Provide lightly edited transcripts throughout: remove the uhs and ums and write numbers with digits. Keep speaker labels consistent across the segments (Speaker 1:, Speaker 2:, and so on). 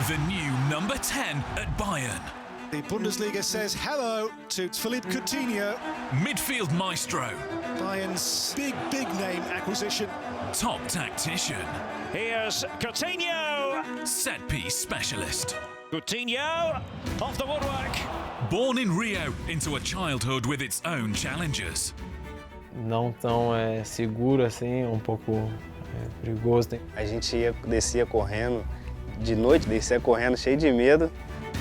Speaker 1: the new number 10 at Bayern.
Speaker 2: The Bundesliga says hello to Philippe Coutinho.
Speaker 1: Midfield maestro.
Speaker 2: Bayern's big name acquisition.
Speaker 1: Top tactician.
Speaker 3: Here's Coutinho.
Speaker 1: Set-piece specialist.
Speaker 3: Coutinho off the woodwork.
Speaker 1: Born in Rio into a childhood with its own challenges.
Speaker 4: Não tão seguro assim, um pouco perigoso.
Speaker 5: A gente descia correndo de noite, descia correndo cheio de medo.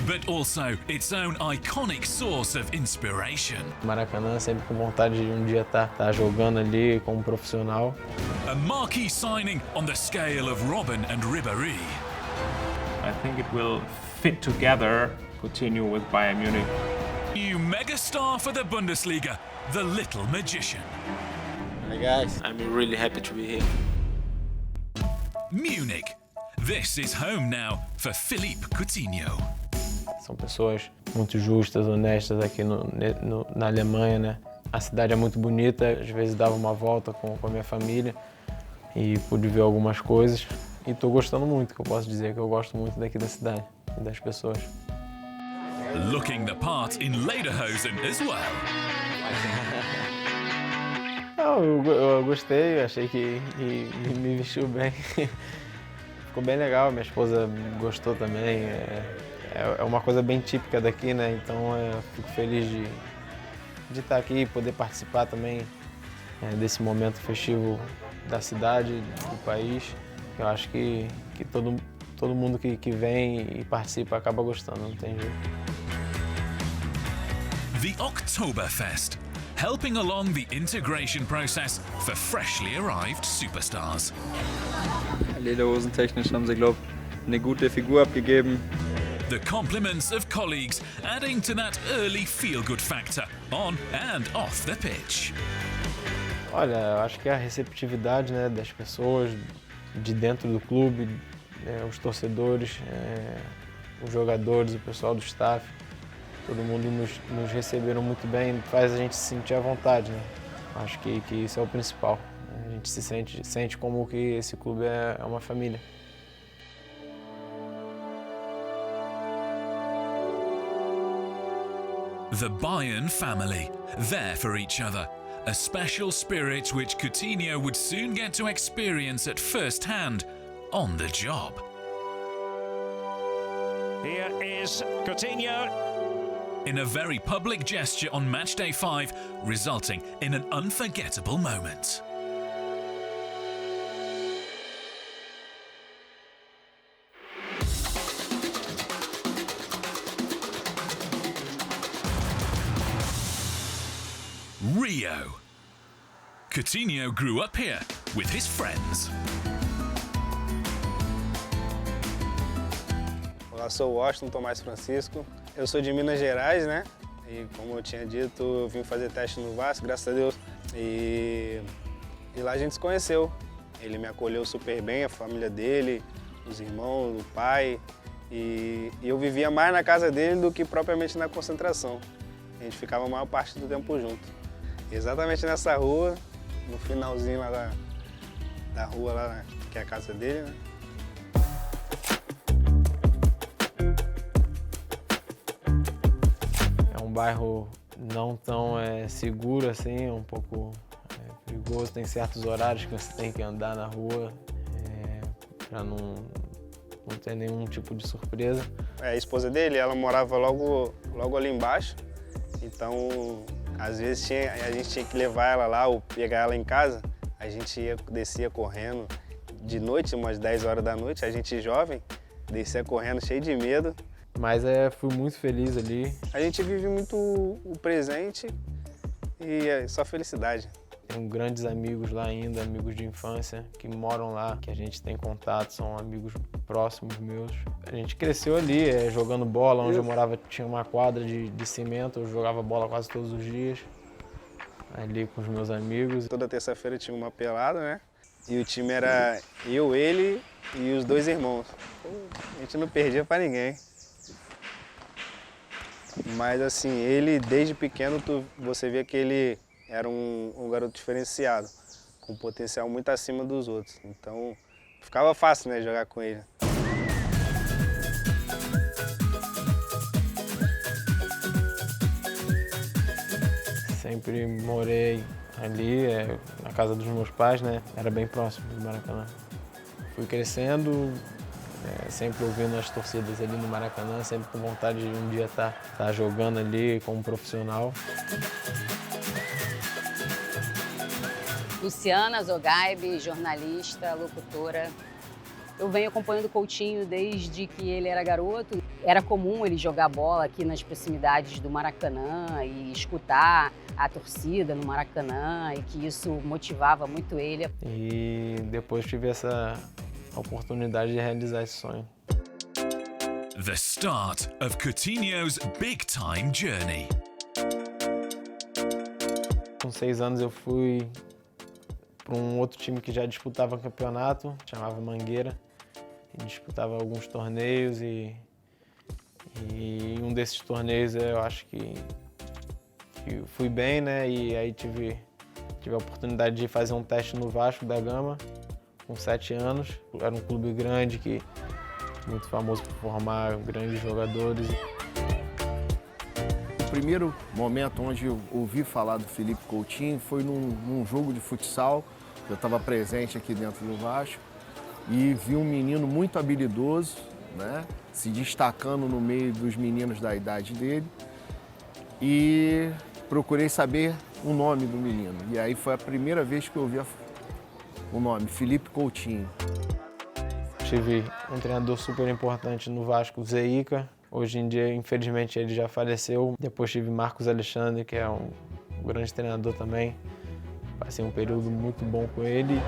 Speaker 1: But also its own iconic source of inspiration.
Speaker 4: Maracanã sempre com vontade de um dia estar jogando ali como profissional.
Speaker 1: A marquee signing on the scale of Robben and Ribéry.
Speaker 6: I think it will fit together, Coutinho with Bayern Munich.
Speaker 1: New megastar for the Bundesliga, the little magician.
Speaker 7: Hi guys, I'm really happy to be here.
Speaker 1: Munich. This is home now for Philippe Coutinho.
Speaker 4: São pessoas muito justas, honestas aqui na Alemanha, né? A cidade é muito bonita, às vezes dava uma volta com a minha família e pude ver algumas coisas. E estou gostando muito, que eu posso dizer que eu gosto muito daqui da cidade e das pessoas.
Speaker 1: Looking the part in Lederhosen as well.
Speaker 4: Não, eu gostei, achei que me vestiu bem. Ficou bem legal, minha esposa gostou também. É uma coisa bem típica daqui, né? Então eu fico feliz de estar aqui e poder participar também desse momento festivo da cidade, do país. Eu acho que todo mundo que vem e participa acaba gostando, não tem jeito.
Speaker 1: The Oktoberfest, helping along the integration process for freshly arrived superstars.
Speaker 8: Lederhosentechnisch haben sie, glaube ich, eine gute Figur abgegeben.
Speaker 1: The compliments of colleagues adding to that early feel-good factor on and off the pitch.
Speaker 4: Olha, eu acho que a receptividade, né, das pessoas de dentro do clube, os torcedores, os jogadores, o pessoal do staff, todo mundo nos receberam muito bem, faz a gente se sentir à vontade, né? Acho que isso é o principal. A gente se sente como que esse clube é uma família.
Speaker 1: The Bayern family, there for each other. A special spirit which Coutinho would soon get to experience at first hand on the job.
Speaker 3: Here is Coutinho.
Speaker 1: In a very public gesture on matchday 5, resulting in an unforgettable moment. Rio. Coutinho grew up here with his friends.
Speaker 5: Olá, sou o Washington Tomás Francisco. Eu sou de Minas Gerais, né? E como eu tinha dito, eu vim fazer teste no Vasco, graças a Deus. E lá a gente se conheceu. Ele me acolheu super bem, a família dele, os irmãos, o pai. E eu vivia mais na casa dele do que propriamente na concentração. A gente ficava a maior parte do tempo junto. Exatamente nessa rua, no finalzinho lá da rua, lá, que é a casa dele, né?
Speaker 4: É um bairro não tão seguro assim, um pouco perigoso. Tem certos horários que você tem que andar na rua para não ter nenhum tipo de surpresa.
Speaker 5: A esposa dele, ela morava logo ali embaixo, então às vezes a gente tinha que levar ela lá ou pegar ela em casa. A gente descia correndo de noite, umas 10 horas da noite, a gente jovem, descia correndo cheio de medo.
Speaker 4: Mas fui muito feliz ali.
Speaker 5: A gente vive muito o presente e é só felicidade.
Speaker 4: Tenho grandes amigos lá ainda, amigos de infância que moram lá, que a gente tem contato, são amigos próximos meus. A gente cresceu ali, jogando bola, onde eu morava tinha uma quadra de cimento, eu jogava bola quase todos os dias, ali com os meus amigos.
Speaker 5: Toda terça-feira tinha uma pelada, né? E o time era eu, ele e os dois irmãos. A gente não perdia pra ninguém. Mas assim, ele desde pequeno você via que ele era um garoto diferenciado, com um potencial muito acima dos outros. Então ficava fácil, né, jogar com ele.
Speaker 4: sempre morei ali, na casa dos meus pais, né? Era bem próximo do Maracanã. Fui crescendo, sempre ouvindo as torcidas ali no Maracanã, sempre com vontade de um dia estar jogando ali como profissional.
Speaker 9: Luciana Zogaib, jornalista, locutora. Eu venho acompanhando o Coutinho desde que ele era garoto. Era comum ele jogar bola aqui nas proximidades do Maracanã e escutar a torcida no Maracanã, e que isso motivava muito ele.
Speaker 4: E depois tive essa oportunidade de realizar esse sonho.
Speaker 1: The start of Coutinho's big-time journey.
Speaker 4: Com 6 anos eu fui para um outro time que já disputava campeonato, chamava Mangueira, e disputava alguns torneios e em um desses torneios eu acho que fui bem, né? E aí tive a oportunidade de fazer um teste no Vasco da Gama com 7 anos. Era um clube grande, muito famoso por formar grandes jogadores.
Speaker 10: O primeiro momento onde eu ouvi falar do Felipe Coutinho foi num jogo de futsal. Eu estava presente aqui dentro do Vasco e vi um menino muito habilidoso, né, se destacando no meio dos meninos da idade dele, e procurei saber o nome do menino. E aí foi a primeira vez que eu ouvi o nome, Felipe Coutinho.
Speaker 4: Tive um treinador super importante no Vasco, Zeica. Hoje em dia, infelizmente, ele já faleceu. Depois tive Marcos Alexandre, que é um grande treinador também. Passei um período muito bom com ele.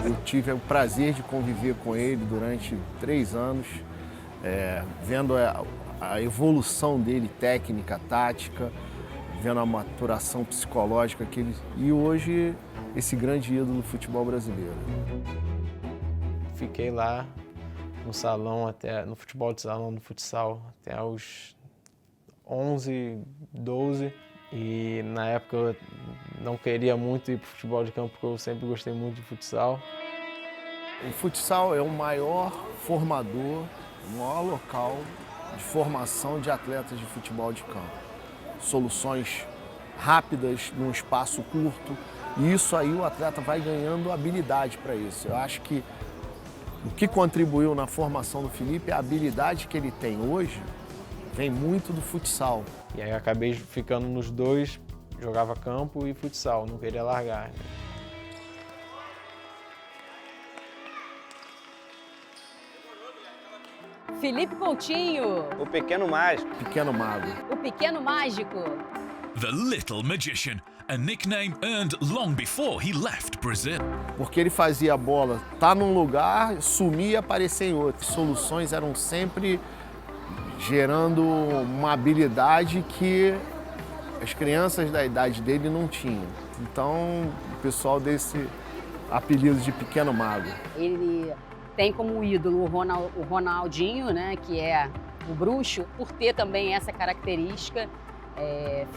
Speaker 10: Eu tive o prazer de conviver com ele durante 3 anos, vendo a evolução dele técnica, tática, vendo a maturação psicológica que ele... E hoje, esse grande ídolo do futebol brasileiro.
Speaker 4: Fiquei lá no salão, no futebol de salão, no futsal, até os 11, 12. E na época eu não queria muito ir para o futebol de campo, porque eu sempre gostei muito de futsal.
Speaker 10: O futsal é o maior formador, o maior local de formação de atletas de futebol de campo. Soluções rápidas, num espaço curto. E isso aí o atleta vai ganhando habilidade para isso. Eu acho que o que contribuiu na formação do Felipe é a habilidade que ele tem hoje, vem muito do futsal.
Speaker 4: E aí acabei ficando nos dois, jogava campo e futsal, não queria largar.
Speaker 9: Felipe Coutinho.
Speaker 5: O Pequeno Mágico.
Speaker 10: Pequeno Mago.
Speaker 9: O Pequeno Mágico.
Speaker 1: The Little Magician, a nickname earned long before he left Brazil.
Speaker 10: Porque ele fazia a bola estar num lugar, sumir e aparecer em outro. Soluções eram sempre gerando uma habilidade que as crianças da idade dele não tinham. Então, o pessoal desse apelido de Pequeno Mago.
Speaker 9: Ele tem como ídolo o Ronaldinho, né, que é o bruxo, por ter também essa característica,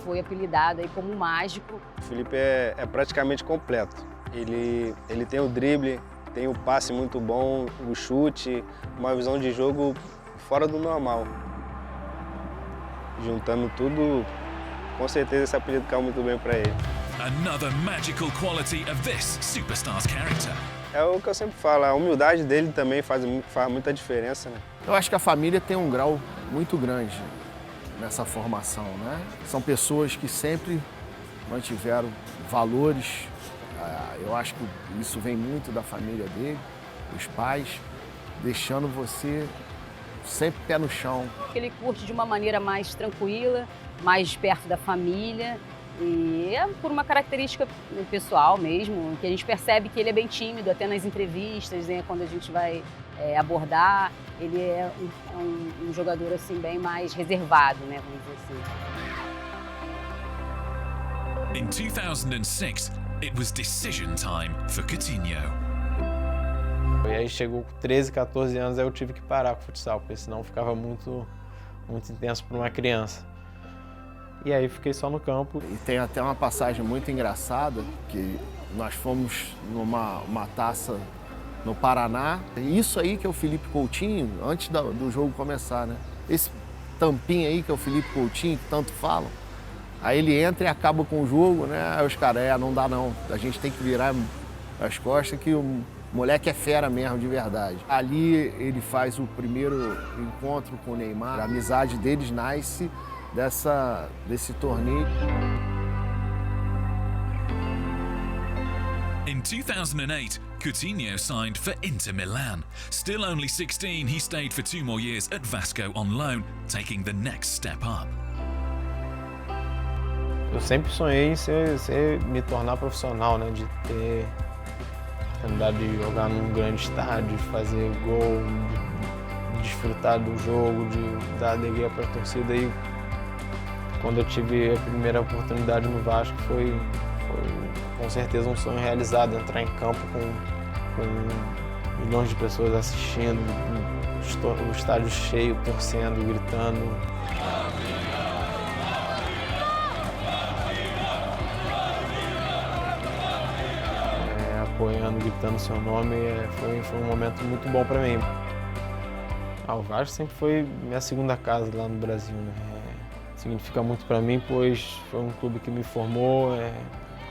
Speaker 9: foi apelidado aí como mágico.
Speaker 5: O Felipe é praticamente completo. Ele tem o drible, tem o passe muito bom, o chute, uma visão de jogo fora do normal. Juntando tudo, com certeza esse apelido caiu muito bem para ele.
Speaker 1: Another magical quality of this superstar's character.
Speaker 5: É o que eu sempre falo, a humildade dele também faz muita diferença, né?
Speaker 10: Eu acho que a família tem um grau muito grande nessa formação, né? São pessoas que sempre mantiveram valores. Eu acho que isso vem muito da família dele, dos pais, deixando você sempre pé no chão.
Speaker 9: Ele curte de uma maneira mais tranquila, mais perto da família, e é por uma característica pessoal mesmo, que a gente percebe que ele é bem tímido, até nas entrevistas, né, quando a gente vai abordar, ele é um jogador assim, bem mais reservado, né, vamos dizer assim.
Speaker 1: In 2006, it was decision time for Coutinho.
Speaker 4: E aí chegou com 13, 14 anos, aí eu tive que parar com o futsal, porque senão ficava muito intenso para uma criança. E aí fiquei só no campo.
Speaker 10: E tem até uma passagem muito engraçada, que nós fomos numa taça no Paraná. Isso aí que é o Felipe Coutinho, antes do jogo começar, né? Esse tampinho aí que é o Felipe Coutinho, que tanto falam. Aí ele entra e acaba com o jogo, né? Aí os caras, não dá não, a gente tem que virar as costas que o moleque é fera mesmo, de verdade. Ali ele faz o primeiro encontro com o Neymar, a amizade deles nasce desse torneio.
Speaker 1: In 2008, Coutinho signed for Inter Milan. Still only 16, he stayed for 2 more years at Vasco on loan, taking the next step up.
Speaker 4: Eu sempre sonhei em me tornar profissional, né? De ter a oportunidade de jogar num grande estádio, de fazer gol, de desfrutar do jogo, de dar alegria para a torcida. E quando eu tive a primeira oportunidade no Vasco, foi com certeza um sonho realizado, entrar em campo com milhões de pessoas assistindo, o estádio cheio, torcendo, gritando. Apoiando, gritando seu nome, foi um momento muito bom para mim. O Vasco sempre foi minha segunda casa lá no Brasil, né? Significa muito para mim, pois foi um clube que me formou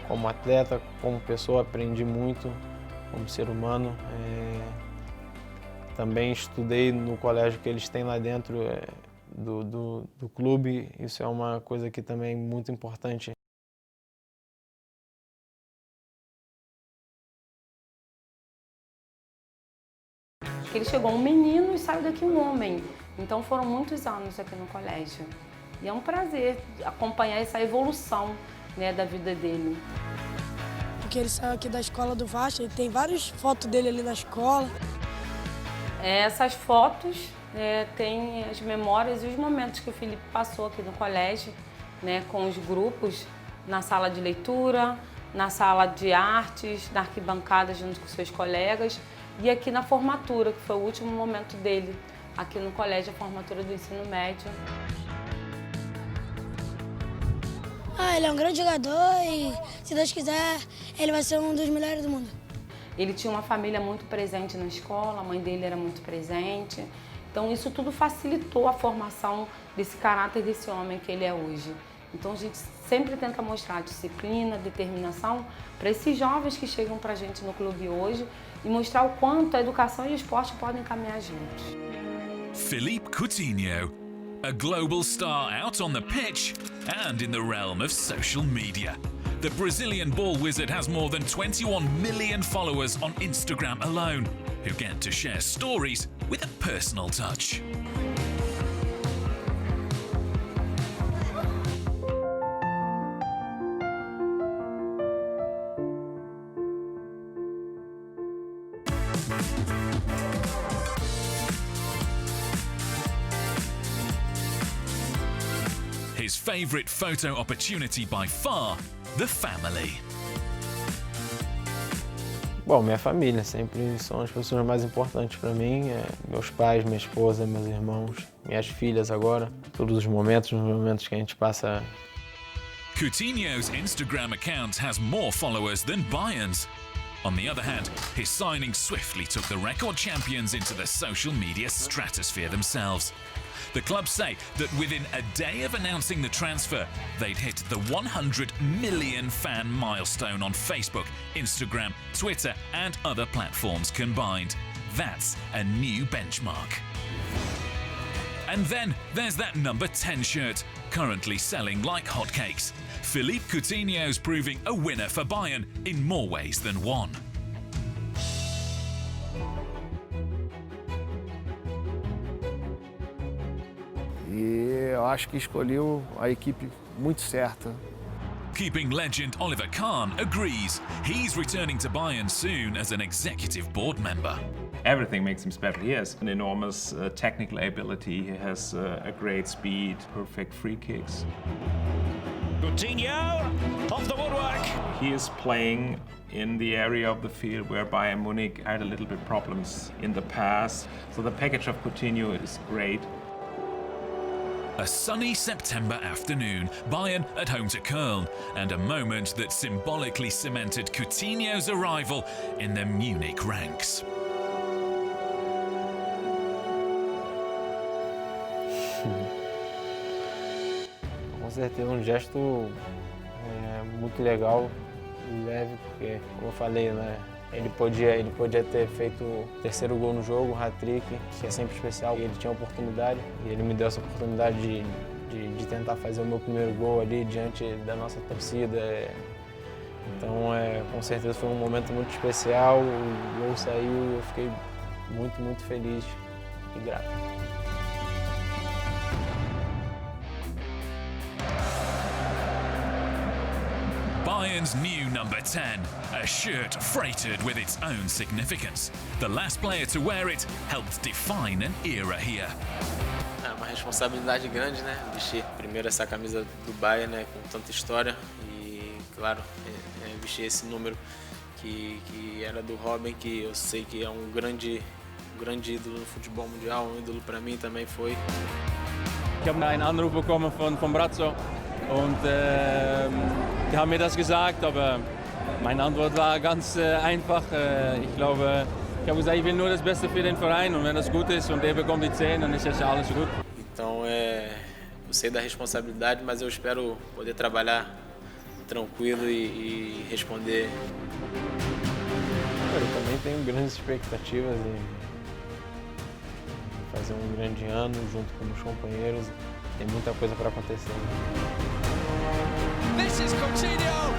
Speaker 4: como atleta, como pessoa, aprendi muito como ser humano. Também estudei no colégio que eles têm lá dentro do clube, isso é uma coisa que também é muito importante.
Speaker 11: Ele chegou um menino e saiu daqui um homem. Então foram muitos anos aqui no colégio. E é um prazer acompanhar essa evolução, né, da vida dele.
Speaker 12: Porque ele saiu aqui da escola do Vasco, ele tem várias fotos dele ali na escola.
Speaker 11: Essas fotos têm as memórias e os momentos que o Felipe passou aqui no colégio, né, com os grupos, na sala de leitura, na sala de artes, na arquibancada junto com seus colegas. E aqui na formatura, que foi o último momento dele, aqui no colégio, a formatura do ensino médio.
Speaker 12: Ele é um grande jogador e, se Deus quiser, ele vai ser um dos melhores do mundo.
Speaker 11: Ele tinha uma família muito presente na escola, a mãe dele era muito presente. Então isso tudo facilitou a formação desse caráter desse homem que ele é hoje. Então a gente sempre tenta mostrar disciplina, determinação para esses jovens que chegam para a gente no clube hoje e mostrar o quanto a educação e o esporte podem caminhar juntos.
Speaker 1: Philippe Coutinho, a global star out on the pitch and in the realm of social media. The Brazilian ball wizard has more than 21 million followers on Instagram alone, who get to share stories with a personal touch. His favourite photo opportunity by far, the family.
Speaker 4: Bom, minha família sempre são as pessoas mais importantes para mim. Meus pais, minha esposa, meus irmãos, minhas filhas agora. Todos os momentos que a gente passa.
Speaker 1: Coutinho's Instagram account has more followers than Bayern's. On the other hand, his signing swiftly took the record champions into the social media stratosphere themselves. The club say that within a day of announcing the transfer, they'd hit the 100 million fan milestone on Facebook, Instagram, Twitter and other platforms combined. That's a new benchmark. And then there's that number 10 shirt, currently selling like hotcakes. Philippe Coutinho's proving a winner for Bayern in more ways than one.
Speaker 10: E eu acho que escolheu a equipe muito certa.
Speaker 1: Keeping legend Oliver Kahn agrees he's returning to Bayern soon as an executive board member.
Speaker 6: Everything makes him special. He has an enormous technical ability. He has a great speed, perfect free kicks.
Speaker 3: Coutinho off the woodwork.
Speaker 6: He is playing in the area of the field where Bayern Munich had a little bit problems in the past. So the package of Coutinho is great.
Speaker 1: A sunny September afternoon, Bayern at home to Köln, and a moment that symbolically cemented Coutinho's arrival in the Munich ranks.
Speaker 4: Com certeza um gesto muito legal e leve, porque, como eu falei, né, ele podia ter feito o terceiro gol no jogo, o hat-trick, que é sempre especial, e ele tinha a oportunidade, e ele me deu essa oportunidade de tentar fazer o meu primeiro gol ali diante da nossa torcida. Então, com certeza foi um momento muito especial, o gol saiu e eu fiquei muito, muito feliz e grato.
Speaker 1: Bayern's new number 10, a shirt freighted with its own significance. The last player to wear it helped define an era here.
Speaker 7: É uma responsabilidade grande, né? Vestir primeiro essa camisa do Bayern, né? Com tanta história e, claro, vestir esse número que era do Robben, que eu sei que é um grande ídolo no futebol mundial, um ídolo para mim também foi.
Speaker 13: Ich habe einen Anruf bekommen von Brazzo und die haben mir das gesagt, aber meine Antwort war ganz einfach. Ich glaube, ich habe gesagt, ich will nur das Beste für den Verein und wenn das gut ist und er bekommt die 10, dann ist ja alles gut.
Speaker 7: Então eu sei da responsabilidade, mas eu espero poder trabalhar tranquilo e responder.
Speaker 4: Eu também tenho grandes expectativas em fazer um grande ano junto com meus companheiros. Tem muita coisa para acontecer.
Speaker 14: This is Coutinho!